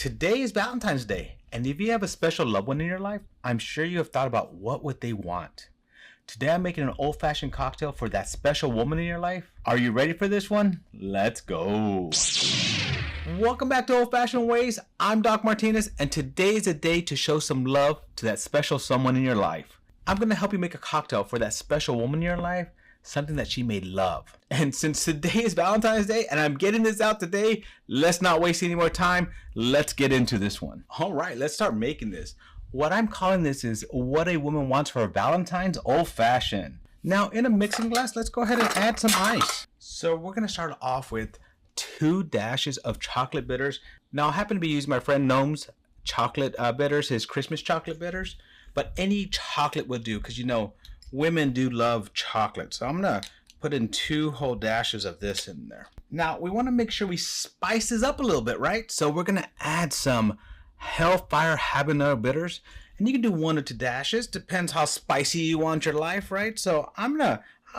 Today is Valentine's Day, and if you have a special loved one in your life, I'm sure you have thought about what would they want. Today I'm making an old-fashioned cocktail for that special woman in your life. Are you ready for this one? Let's go. Welcome back to Old Fashioned Ways. I'm Doc Martinez, and today is a day to show some love to that special someone in your life. I'm going to help you make a cocktail for that special woman in your life, something that she may love. And since today is Valentine's Day and I'm getting this out today, let's not waste any more time. Let's get into this one. All right, let's start making this. What I'm calling this is what a woman wants for Valentine's Old Fashioned. Now in a mixing glass, let's go ahead and add some ice. So we're going to start off with 2 dashes of chocolate bitters. Now I happen to be using my friend Noam's chocolate bitters, his Christmas chocolate bitters, but any chocolate would do because you know women do love chocolate. So I'm gonna put in 2 whole dashes of this in there. Now we want to make sure we spice this up a little bit, right? So we're gonna add some HellFire habanero bitters, and you can do 1 or 2 dashes, depends how spicy you want your life, right? So I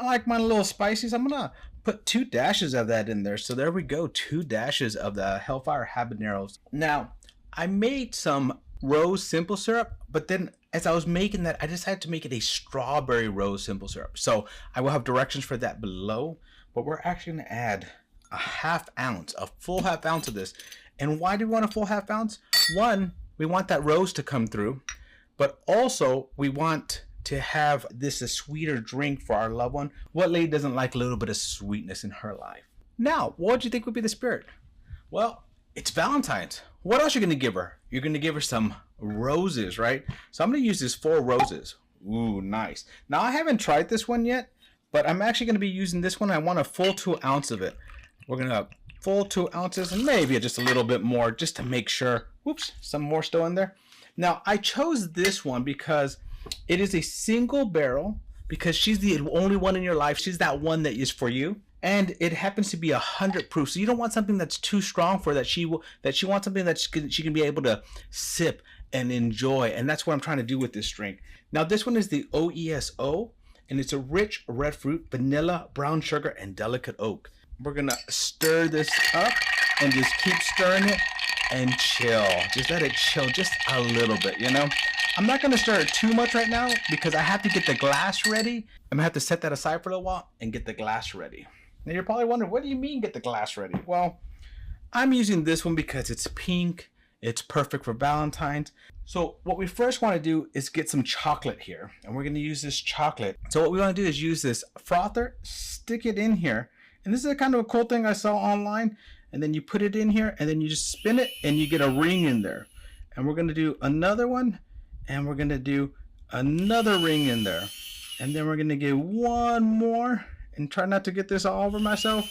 like mine a little spicy, so I'm gonna put 2 dashes of that in there. So there we go, 2 dashes of the HellFire habaneros. Now I made some rose simple syrup, but then as I was making that, I decided to make it a strawberry rose simple syrup. So I will have directions for that below, but we're actually going to add a full half ounce of this. And why do we want a full half ounce? One, we want that rose to come through, but also we want to have this a sweeter drink for our loved one. What lady doesn't like a little bit of sweetness in her life? Now, what do you think would be the spirit? Well, it's Valentine's. What else are you going to give her? You're going to give her some roses, right? So I'm going to use this 4 roses. Ooh, nice. Now I haven't tried this one yet, but I'm actually going to be using this one. I want a full 2 ounce of it. We're going to full 2 ounces and maybe just a little bit more just to make sure. Whoops, some more still in there. Now I chose this one because it is a single barrel, because she's the only one in your life. She's that one that is for you. And it happens to be 100 proof, so you don't want something that's too strong for that. She wants something that she can be able to sip and enjoy, and that's what I'm trying to do with this drink. Now this one is the OESO, and it's a rich red fruit, vanilla, brown sugar, and delicate oak. We're gonna stir this up and just keep stirring it and chill. Just let it chill just a little bit, you know. I'm not gonna stir it too much right now because I have to get the glass ready. I'm gonna have to set that aside for a little while and get the glass ready. Now you're probably wondering, what do you mean get the glass ready? Well, I'm using this one because it's pink. It's perfect for Valentine's. So what we first want to do is get some chocolate here, and we're going to use this chocolate. So what we want to do is use this frother, stick it in here. And this is a kind of a cool thing I saw online. And then you put it in here and then you just spin it and you get a ring in there. And we're going to do another one, and we're going to do another ring in there. And then we're going to get one more. And try not to get this all over myself.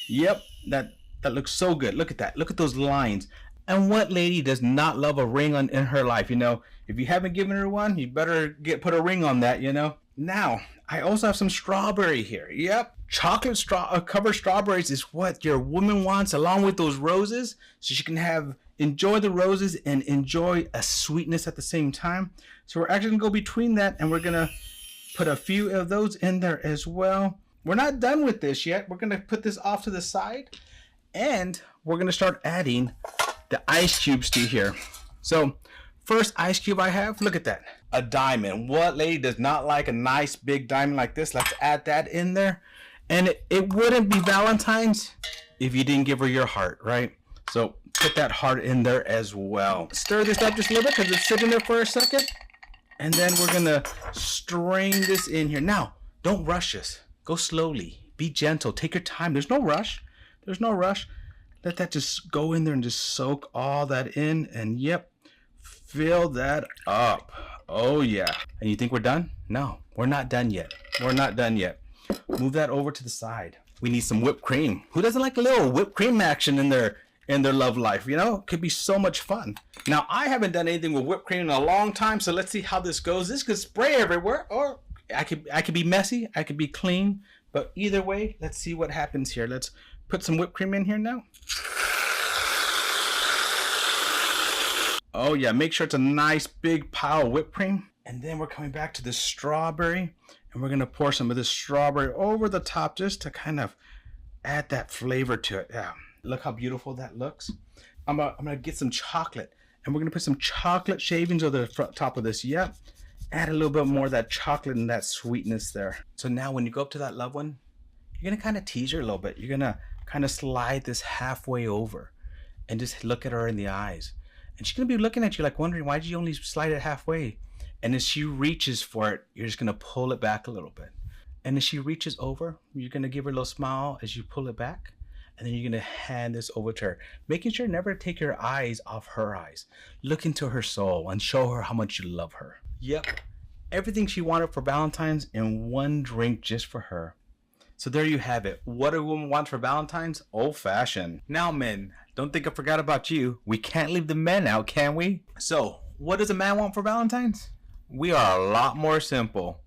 Yep, that looks so good. Look at that. Look at those lines. And what lady does not love a ring in her life? You know, if you haven't given her one, you better put a ring on that, you know. Now, I also have some strawberry here. Yep, chocolate covered strawberries is what your woman wants, along with those roses, so she can enjoy the roses and enjoy a sweetness at the same time. So we're actually gonna go between that, and we're gonna put a few of those in there as well. We're not done with this yet. We're going to put this off to the side, and we're going to start adding the ice cubes to here. So first ice cube I have, look at that, a diamond. What lady does not like a nice big diamond like this? Let's add that in there. And it wouldn't be Valentine's if you didn't give her your heart, right? So put that heart in there as well. Stir this up just a little bit because it's sitting there for a second. And then we're going to strain this in here. Now, don't rush this. Go slowly. Be gentle. Take your time. There's no rush. There's no rush. Let that just go in there and just soak all that in. And yep, fill that up. Oh yeah. And you think we're done? No, we're not done yet. We're not done yet. Move that over to the side. We need some whipped cream. Who doesn't like a little whipped cream action in their love life? You know, it could be so much fun. Now, I haven't done anything with whipped cream in a long time, so let's see how this goes. This could spray everywhere, or I could be messy, I could be clean, but either way, let's see what happens here. Let's put some whipped cream in here now. Oh yeah, make sure it's a nice big pile of whipped cream. And then we're coming back to the strawberry, and we're gonna pour some of this strawberry over the top just to kind of add that flavor to it. Yeah, look how beautiful that looks. I'm gonna get some chocolate, and we're gonna put some chocolate shavings over the front top of this. Yep. Add a little bit more of that chocolate and that sweetness there. So now when you go up to that loved one, you're gonna kind of tease her a little bit. You're gonna kind of slide this halfway over and just look at her in the eyes. And she's gonna be looking at you like wondering, why did you only slide it halfway? And as she reaches for it, you're just gonna pull it back a little bit. And as she reaches over, you're gonna give her a little smile as you pull it back. And then you're gonna hand this over to her, making sure never to take your eyes off her eyes. Look into her soul and show her how much you love her. Yep, everything she wanted for Valentine's in one drink just for her. So there you have it. What a woman wants for Valentine's? Old fashioned. Now men, don't think I forgot about you. We can't leave the men out, can we? So, what does a man want for Valentine's? We are a lot more simple.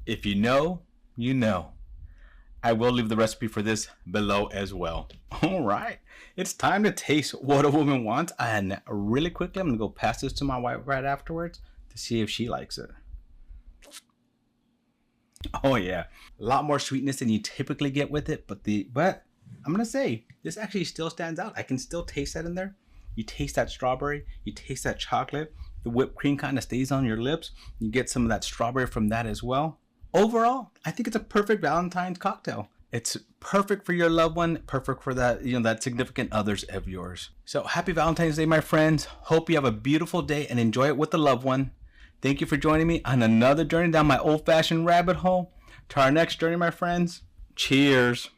If you know, you know. I will leave the recipe for this below as well. All right, it's time to taste what a woman wants. And really quickly, I'm gonna go pass this to my wife right afterwards to see if she likes it. Oh yeah, a lot more sweetness than you typically get with it, but I'm gonna say this actually still stands out. I can still taste that in there. You taste that strawberry, you taste that chocolate. The whipped cream kind of stays on your lips. You get some of that strawberry from that as well. Overall, I think it's a perfect Valentine's cocktail. It's perfect for your loved one, perfect for that, that significant others of yours. So happy Valentine's Day, my friends. Hope you have a beautiful day and enjoy it with the loved one. Thank you for joining me on another journey down my old-fashioned rabbit hole. To our next journey, my friends. Cheers.